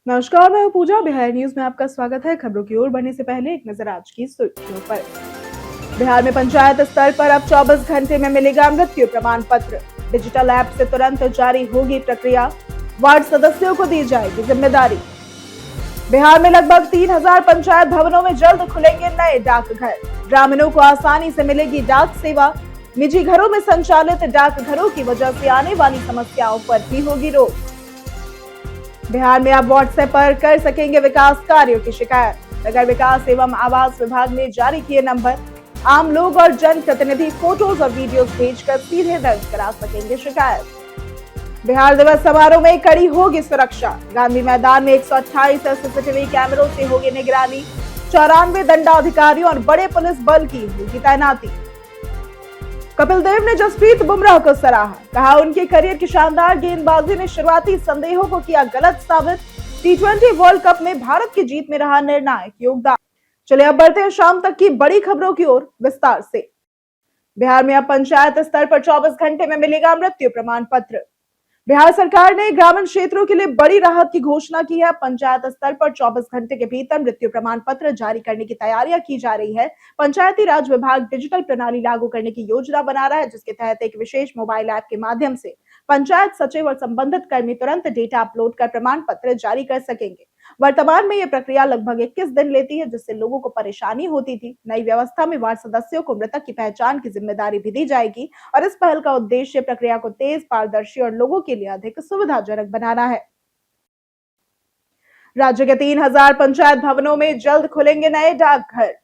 नमस्कार, मैं हूं पूजा। बिहार न्यूज में आपका स्वागत है। खबरों की ओर बढ़ने से पहले एक नजर आज की सुर्खियों पर। बिहार में पंचायत स्तर पर अब 24 घंटे में मिलेगा मृत्यु प्रमाण पत्र। डिजिटल ऐप से तुरंत जारी होगी प्रक्रिया। वार्ड सदस्यों को दी जाएगी जिम्मेदारी। बिहार में लगभग 3000 पंचायत भवनों में जल्द खुलेंगे नए डाकघर। ग्रामीणों को आसानी से मिलेगी डाक सेवा। निजी घरों में संचालित डाकघरों की वजह से आने वाली समस्याओं पर भी होगी रोक। बिहार में अब व्हाट्सएप पर कर सकेंगे विकास कार्यों की शिकायत। नगर विकास एवं आवास विभाग ने जारी किए नंबर। आम लोग और जन प्रतिनिधि फोटोज और वीडियोस भेजकर सीधे दर्ज करा सकेंगे शिकायत। बिहार दिवस समारोह में कड़ी होगी सुरक्षा। गांधी मैदान में 128 सीसीटीवी कैमरों से होगी निगरानी। 94 दंडाधिकारियों और बड़े पुलिस बल की होगी तैनाती। कपिल देव ने जसप्रीत बुमराह को सराहा। कहा उनके करियर की शानदार गेंदबाजी ने शुरुआती संदेहों को किया गलत साबित। टी20 वर्ल्ड कप में भारत की जीत में रहा निर्णायक योगदान। चलिए अब बढ़ते हैं शाम तक की बड़ी खबरों की ओर विस्तार से। बिहार में अब पंचायत स्तर पर 24 घंटे में मिलेगा मृत्यु प्रमाण पत्र। बिहार सरकार ने ग्रामीण क्षेत्रों के लिए बड़ी राहत की घोषणा की है। पंचायत स्तर पर 24 घंटे के भीतर मृत्यु प्रमाण पत्र जारी करने की तैयारियां की जा रही है। पंचायती राज विभाग डिजिटल प्रणाली लागू करने की योजना बना रहा है, जिसके तहत एक विशेष मोबाइल ऐप के माध्यम से पंचायत सचिव और संबंधित कर्मी तुरंत डेटा अपलोड कर प्रमाण पत्र जारी कर सकेंगे। वर्तमान में यह प्रक्रिया लगभग 21 दिन लेती है, जिससे लोगों को परेशानी होती थी। नई व्यवस्था में वार्ड सदस्यों को मृतक की पहचान की जिम्मेदारी भी दी जाएगी और इस पहल का उद्देश्य प्रक्रिया को तेज, पारदर्शी और लोगों के लिए अधिक सुविधाजनक बनाना है। राज्य के 3000 पंचायत भवनों में जल्द खुलेंगे नए डाकघर।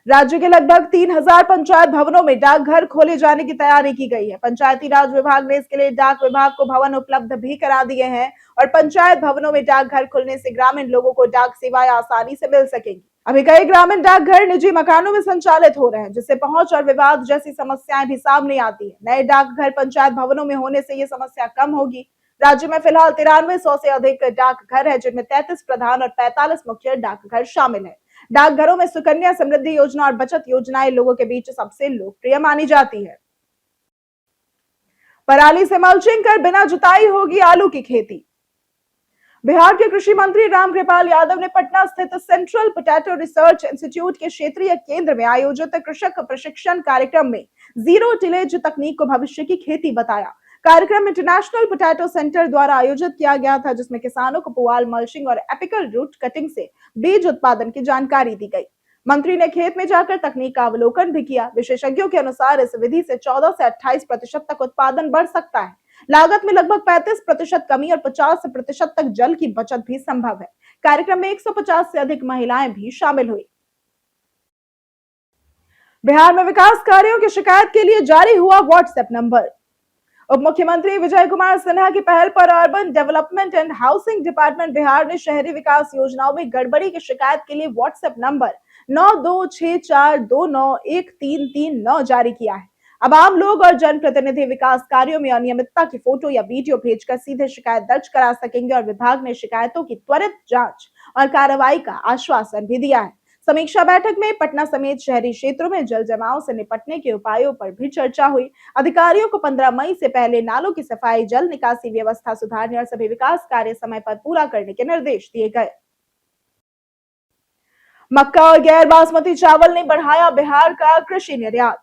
राज्य के लगभग 3000 पंचायत भवनों में डाकघर खोले जाने की तैयारी की गई है। पंचायती राज विभाग ने इसके लिए डाक विभाग को भवन उपलब्ध भी करा दिए हैं और पंचायत भवनों में डाकघर खुलने से ग्रामीण लोगों को डाक सेवाएं आसानी से मिल सकेंगी। अभी कई ग्रामीण डाकघर निजी मकानों में संचालित हो रहे हैं, जिससे पहुंच और विवाद जैसी समस्याएं भी सामने आती है। नए डाकघर पंचायत भवनों में होने से ये समस्या कम होगी। राज्य में फिलहाल 9300 से अधिक डाकघर है, जिनमें 33 प्रधान और 45 मुख्य डाकघर शामिल है। डाकघरों में सुकन्या समृद्धि योजना और बचत योजनाएं लोगों के बीच सबसे लोकप्रिय मानी जाती है। पराली से मल्चिंग कर बिना जुताई होगी आलू की खेती। बिहार के कृषि मंत्री रामकृपाल यादव ने पटना स्थित सेंट्रल पोटैटो रिसर्च इंस्टीट्यूट के क्षेत्रीय केंद्र में आयोजित कृषक प्रशिक्षण कार्यक्रम में जीरो टिलेज तकनीक को भविष्य की खेती बताया। कार्यक्रम इंटरनेशनल पोटैटो सेंटर द्वारा आयोजित किया गया था, जिसमें किसानों को पुआल मल्चिंग और एपिकल रूट कटिंग से बीज उत्पादन की जानकारी दी गई। मंत्री ने खेत में जाकर तकनीक का अवलोकन भी किया। विशेषज्ञों के अनुसार इस विधि से 14 से 28% तक उत्पादन बढ़ सकता है। लागत में लगभग 35% कमी और 50% तक जल की बचत भी संभव है। कार्यक्रम में 150 से अधिक महिलाएं भी शामिल हुई। बिहार में विकास कार्यों की शिकायत के लिए जारी हुआ व्हाट्सएप नंबर। उप मुख्यमंत्री विजय कुमार सिन्हा की पहल पर urban development and housing department Bihar ने शहरी विकास योजनाओं में गड़बड़ी की शिकायत के लिए व्हाट्सएप नंबर 9264291339 जारी किया है। अब आम लोग और जनप्रतिनिधि विकास कार्यों में अनियमितता की फोटो या वीडियो भेजकर सीधे शिकायत दर्ज करा सकेंगे और विभाग ने शिकायतों की त्वरित जांच और कार्रवाई का आश्वासन भी दिया है। समीक्षा बैठक में पटना समेत शहरी क्षेत्रों में जल जमाव से निपटने के उपायों पर भी चर्चा हुई। अधिकारियों को 15 मई से पहले नालों की सफाई, जल निकासी व्यवस्था सुधारने और सभी विकास कार्य समय पर पूरा करने के निर्देश दिए गए। मक्का और गैर बासमती चावल ने बढ़ाया बिहार का कृषि निर्यात।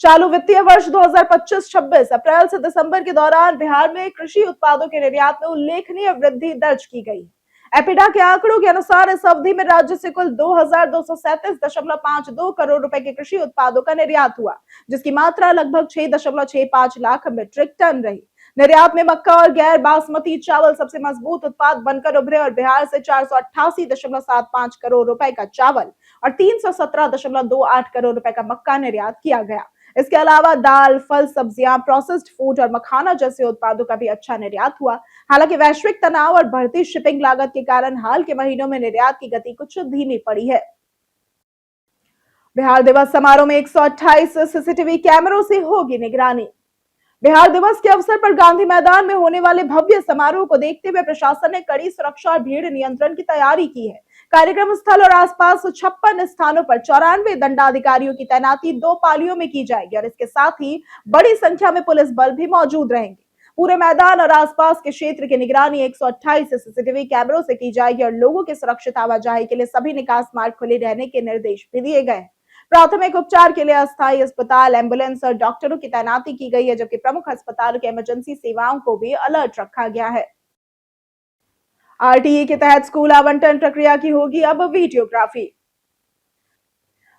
चालू वित्तीय वर्ष 2025-26 अप्रैल से दिसंबर के दौरान बिहार में कृषि उत्पादों के निर्यात में उल्लेखनीय वृद्धि दर्ज की गई। एपिडा के आंकड़ों के अनुसार इस अवधि में राज्य से कुल 2237.52 करोड़ रुपए के कृषि उत्पादों का निर्यात हुआ, जिसकी मात्रा लगभग 6.65 लाख मीट्रिक टन रही। निर्यात में मक्का और गैर बासमती चावल सबसे मजबूत उत्पाद बनकर उभरे और बिहार से 488.75 करोड़ रुपए का चावल और 317.28 करोड़ रुपए का मक्का निर्यात किया गया। इसके अलावा दाल, फल, सब्जियां, प्रोसेस्ड फूड और मखाना जैसे उत्पादों का भी अच्छा निर्यात हुआ। हालांकि वैश्विक तनाव और बढ़ती शिपिंग लागत के कारण हाल के महीनों में निर्यात की गति कुछ धीमी पड़ी है। बिहार दिवस समारोह में 128 सीसीटीवी कैमरों से होगी निगरानी। बिहार दिवस के अवसर पर गांधी मैदान में होने वाले भव्य समारोह को देखते हुए प्रशासन ने कड़ी सुरक्षा और भीड़ नियंत्रण की तैयारी की है। कार्यक्रम स्थल और आसपास 56 स्थानों पर 94 दंडाधिकारियों की तैनाती 2 पालियों में की जाएगी और इसके साथ ही बड़ी संख्या में पुलिस बल भी मौजूद रहेंगे। पूरे मैदान और आसपास के क्षेत्र की निगरानी 128 सीसीटीवी कैमरों से की जाएगी और लोगों के सुरक्षित आवाजाही के लिए सभी निकास मार्ग खुले रहने के निर्देश भी दिए गए। प्राथमिक उपचार के लिए अस्थायी अस्पताल, एम्बुलेंस और डॉक्टरों की तैनाती की गई है, जबकि प्रमुख अस्पतालों की इमरजेंसी सेवाओं को भी अलर्ट रखा गया है। आरटीई के तहत स्कूल आवंटन प्रक्रिया की होगी अब वीडियोग्राफी।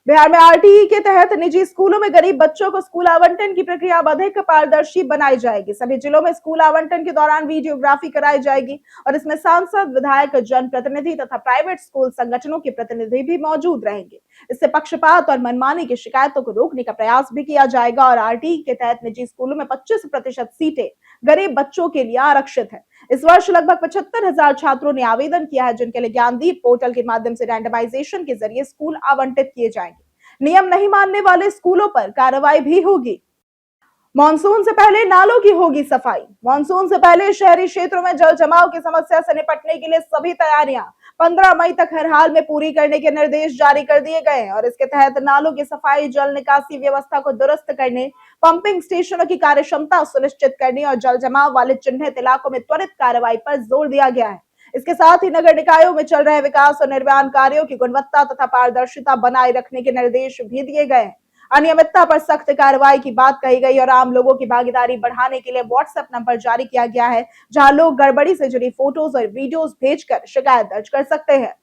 बिहार में आरटीई के तहत निजी स्कूलों में गरीब बच्चों को स्कूल आवंटन की प्रक्रिया अब अधिक पारदर्शी बनाई जाएगी। सभी जिलों में स्कूल आवंटन के दौरान वीडियोग्राफी कराई जाएगी और इसमें सांसद, विधायक, जनप्रतिनिधि तथा प्राइवेट स्कूल संगठनों के प्रतिनिधि भी मौजूद रहेंगे। इससे पक्षपात और मनमानी की शिकायतों को रोकने का प्रयास भी किया जाएगा और आरटीई के तहत निजी स्कूलों में 25% सीटें गरीब बच्चों के लिए आरक्षित है। इस वर्ष लगभग 75,000 छात्रों ने आवेदन किया है, जिनके लिए ज्ञानदीप पोर्टल के माध्यम से रैंडमाइजेशन के जरिए स्कूल आवंटित किए जाएंगे। नियम नहीं मानने वाले स्कूलों पर कार्रवाई भी होगी। मानसून से पहले नालों की होगी सफाई। मानसून से पहले शहरी क्षेत्रों में जल जमाव की समस्या से निपटने के लिए सभी तैयारियां 15 मई तक हर हाल में पूरी करने के निर्देश जारी कर दिए गए हैं और इसके तहत नालों की सफाई, जल निकासी व्यवस्था को दुरुस्त करने, पंपिंग स्टेशनों की कार्यक्षमता सुनिश्चित करने और जल जमाव वाले चिन्हित इलाकों में त्वरित कार्रवाई पर जोर दिया गया है। इसके साथ ही नगर निकायों में चल रहे विकास और निर्माण कार्यों की गुणवत्ता तथा पारदर्शिता बनाए रखने के निर्देश भी दिए गए हैं। अनियमितता पर सख्त कार्रवाई की बात कही गई और आम लोगों की भागीदारी बढ़ाने के लिए व्हाट्सएप नंबर जारी किया गया है, जहां लोग गड़बड़ी से जुड़ी फोटोज और वीडियोस भेजकर शिकायत दर्ज कर सकते हैं।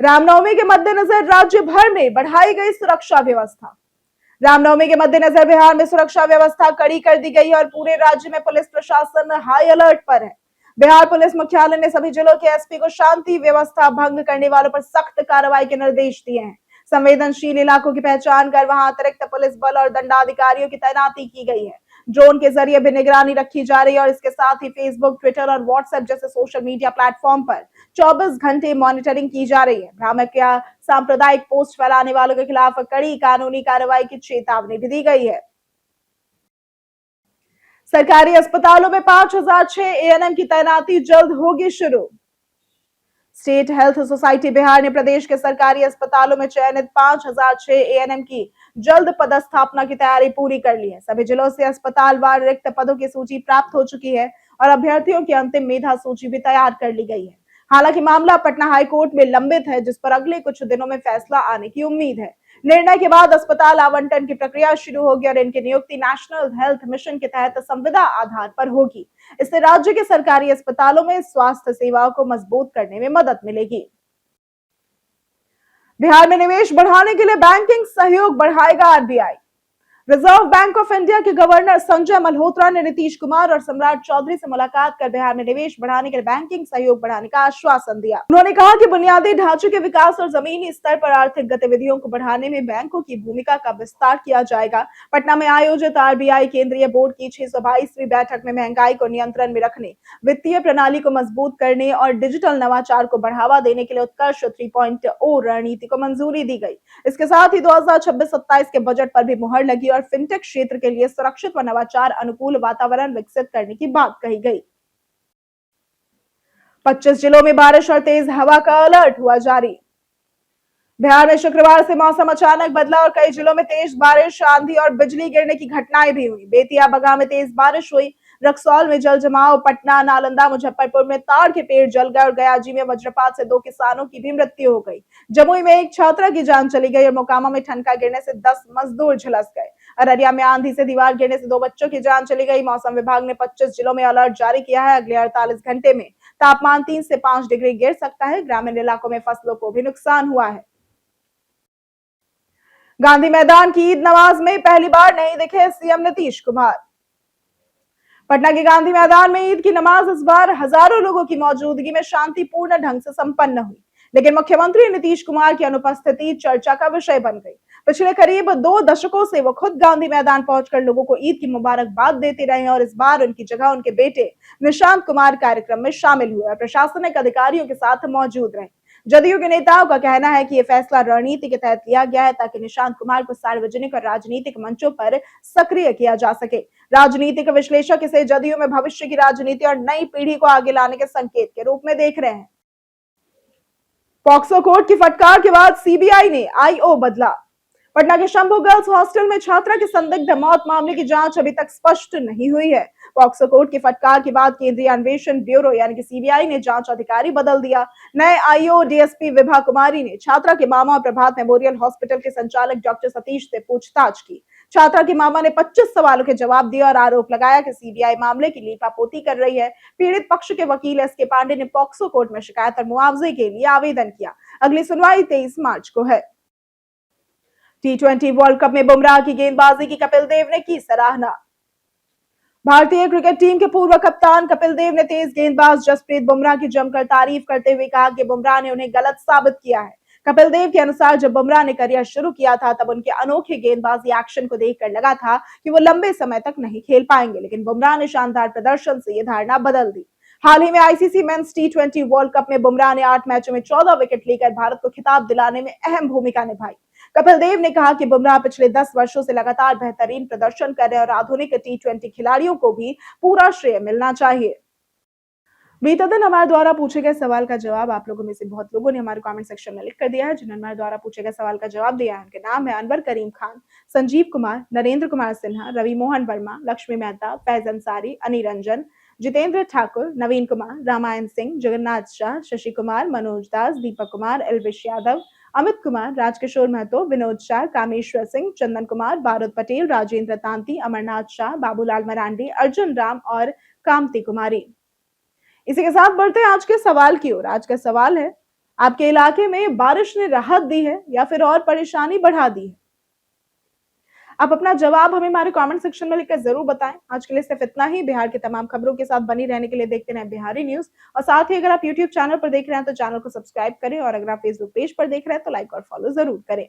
रामनवमी के मद्देनजर राज्य भर में बढ़ाई गई सुरक्षा व्यवस्था। रामनवमी के मद्देनजर बिहार में सुरक्षा व्यवस्था कड़ी कर दी गई और पूरे राज्य में पुलिस प्रशासन हाई अलर्ट पर है। बिहार पुलिस मुख्यालय ने सभी जिलों के एसपी को शांति व्यवस्था भंग करने वालों पर सख्त कार्रवाई के निर्देश दिए हैं। संवेदनशील इलाकों की पहचान कर वहां अतिरिक्त पुलिस बल और दंडाधिकारियों की तैनाती की गई है। ड्रोन के जरिए भी निगरानी रखी जा रही है और इसके साथ ही फेसबुक, ट्विटर और व्हाट्सएप जैसे सोशल मीडिया प्लेटफॉर्म पर 24 घंटे मॉनिटरिंग की जा रही है। भ्रामक या सांप्रदायिक पोस्ट फैलाने वालों के खिलाफ कड़ी कानूनी कार्रवाई की चेतावनी भी दी गई है। सरकारी अस्पतालों में 5006 एएनएम की तैनाती जल्द होगी शुरू। स्टेट हेल्थ सोसाइटी बिहार ने प्रदेश के सरकारी अस्पतालों में चयनित 5006 एएनएम की जल्द पदस्थापना की तैयारी पूरी कर ली है। सभी जिलों से अस्पताल वार रिक्त पदों की सूची प्राप्त हो चुकी है और अभ्यर्थियों की अंतिम मेधा सूची भी तैयार कर ली गई है। हालांकि मामला पटना हाईकोर्ट में लंबित है, जिस पर अगले कुछ दिनों में फैसला आने की उम्मीद है। निर्णय के बाद अस्पताल आवंटन की प्रक्रिया शुरू होगी और इनकी नियुक्ति नेशनल हेल्थ मिशन के तहत संविदा आधार पर होगी। इससे राज्य के सरकारी अस्पतालों में स्वास्थ्य सेवाओं को मजबूत करने में मदद मिलेगी। बिहार में निवेश बढ़ाने के लिए बैंकिंग सहयोग बढ़ाएगा RBI. Reserve bank of India के गवर्नर संजय मल्होत्रा ने नीतीश कुमार और सम्राट चौधरी से मुलाकात कर बिहार में निवेश बढ़ाने के लिए बैंकिंग सहयोग बढ़ाने का आश्वासन दिया। उन्होंने कहा कि बुनियादी ढांचे के विकास और जमीनी स्तर पर आर्थिक गतिविधियों को बढ़ाने में बैंकों की भूमिका का विस्तार किया जाएगा। पटना में आयोजित आरबीआई केंद्रीय बोर्ड की 622वीं बैठक में महंगाई को नियंत्रण में रखने, वित्तीय प्रणाली को मजबूत करने और डिजिटल नवाचार को बढ़ावा देने के लिए उत्कर्ष 3.0 रणनीति को मंजूरी दी गई। इसके साथ ही 2026-27 के बजट पर भी मुहर लगी और फिनटेक क्षेत्र के लिए सुरक्षित व नवाचार अनुकूल वातावरण विकसित करने की बात कही गई। 25 जिलों में बारिश और तेज हवा का अलर्ट हुआ जारी। बिहार में शुक्रवार से मौसम अचानक बदला और कई जिलों में तेज बारिश, आंधी और बिजली गिरने की घटनाएं भी हुई। बेतिया, बगहा में तेज बारिश हुई, रक्सौल में जल जमाव, पटना, नालंदा, मुजफ्फरपुर में ताड़ के पेड़ जल गए और गयाजी में वज्रपात से 2 किसानों की भी मृत्यु हो गई। जमुई में एक छात्रा की जान चली गई और मोकामा में ठनका गिरने से 10 मजदूर झुलस गए। अररिया में आंधी से दीवार गिरने से 2 बच्चों की जान चली गई। मौसम विभाग ने 25 जिलों में अलर्ट जारी किया है। अगले 48 घंटे में तापमान 3 से 5 डिग्री गिर सकता है। ग्रामीण इलाकों में फसलों को भी नुकसान हुआ है। गांधी मैदान की ईद नमाज में पहली बार नहीं दिखे सीएम नीतीश कुमार। पटना के गांधी मैदान में ईद की नमाज इस बार हजारों लोगों की मौजूदगी में शांतिपूर्ण ढंग से संपन्न हुई, लेकिन मुख्यमंत्री नीतीश कुमार की अनुपस्थिति चर्चा का विषय बन गई। पिछले करीब 2 दशकों से वो खुद गांधी मैदान पहुंचकर लोगों को ईद की मुबारकबाद देते रहे और इस बार उनकी जगह उनके बेटे निशांत कुमार कार्यक्रम में शामिल हुए और प्रशासनिक अधिकारियों के साथ मौजूद रहे। जदयू के नेताओं का कहना है कि यह फैसला रणनीति के तहत लिया गया है ताकि निशांत कुमार को सार्वजनिक और राजनीतिक मंचों पर सक्रिय किया जा सके। राजनीतिक विश्लेषक इसे जदयू में भविष्य की राजनीति और नई पीढ़ी को आगे लाने के संकेत के रूप में देख रहे हैं। पॉक्सो कोर्ट की फटकार के बाद सीबीआई ने आईओ बदला। पटना के शंभू गर्ल्स हॉस्टल में छात्रा की संदिग्ध मौत मामले की जांच अभी तक स्पष्ट नहीं हुई है। पॉक्सो कोर्ट की फटकार के बाद केंद्रीय अन्वेषण ब्यूरो यानी कि सीबीआई ने जांच अधिकारी बदल दिया। नए आईओ डीएसपी विभा कुमारी ने छात्रा के मामा और प्रभात मेमोरियल हॉस्पिटल के संचालक डॉक्टर सतीश से पूछताछ की। छात्रा के मामा ने 25 सवालों के जवाब दिए और आरोप लगाया कि सीबीआई मामले की लीपापोती कर रही है। पीड़ित पक्ष के वकील एसके पांडे ने पॉक्सो कोर्ट में शिकायत और मुआवजे के लिए आवेदन किया। अगली सुनवाई 23 मार्च को है। टी20 वर्ल्ड कप में बुमराह की गेंदबाजी की कपिल देव ने की सराहना। भारतीय क्रिकेट टीम के पूर्व कप्तान कपिल देव ने तेज गेंदबाज जसप्रीत बुमराह की जमकर तारीफ करते हुए कहा कि बुमराह ने उन्हें गलत साबित किया है। कपिल देव के अनुसार जब बुमराह ने करियर शुरू किया था तब उनके अनोखे गेंदबाजी एक्शन को देखकर लगा था कि वो लंबे समय तक नहीं खेल पाएंगे, लेकिन बुमराह ने शानदार प्रदर्शन से ये धारणा बदल दी। हाल ही में आईसीसी मेंस टी20 वर्ल्ड कप में बुमराह ने 8 मैचों में 14 विकेट लेकर भारत को खिताब दिलाने में अहम भूमिका निभाई। कपिल देव ने कहा कि बुमराह पिछले 10 वर्षों से लगातार बेहतरीन प्रदर्शन कर रहे हैं और आधुनिक टी20 खिलाड़ियों को भी पूरा श्रेय मिलना चाहिए। बीते दिन हमारे द्वारा पूछे गए सवाल का जवाब आप लोगों में से बहुत लोगों ने हमारे कमेंट सेक्शन में लिख कर दिया है। जिन्होंने हमारे द्वारा पूछे गए सवाल का जवाब दिया है उनके नाम है अनवर करीम खान, संजीव कुमार, नरेंद्र कुमार सिन्हा, रवि मोहन वर्मा, लक्ष्मी मेहता, फैज अंसारी, अनिरंजन, जितेंद्र ठाकुर, नवीन कुमार, रामायण सिंह, जगन्नाथ शाह, शशि कुमार, मनोज दास, दीपक कुमार, एलविश यादव, अमित कुमार, राजकिशोर महतो, विनोद शाह, कामेश्वर सिंह, चंदन कुमार, बारूद पटेल, राजेंद्र तांती, अमरनाथ शाह, बाबूलाल मरांडी, अर्जुन राम और कामती कुमारी। इसी के साथ बढ़ते हैं आज के सवाल की ओर। आज का सवाल है, आपके इलाके में बारिश ने राहत दी है या फिर और परेशानी बढ़ा दी है? आप अपना जवाब हमें हमारे कमेंट सेक्शन में लिखकर जरूर बताएं। आज के लिए सिर्फ इतना ही। बिहार की तमाम खबरों के साथ बनी रहने के लिए देखते रहें बिहारी न्यूज, और साथ ही अगर आप यूट्यूब चैनल पर देख रहे हैं तो चैनल को सब्सक्राइब करें, और अगर आप फेसबुक पेज पर देख रहे हैं तो लाइक और फॉलो जरूर करें।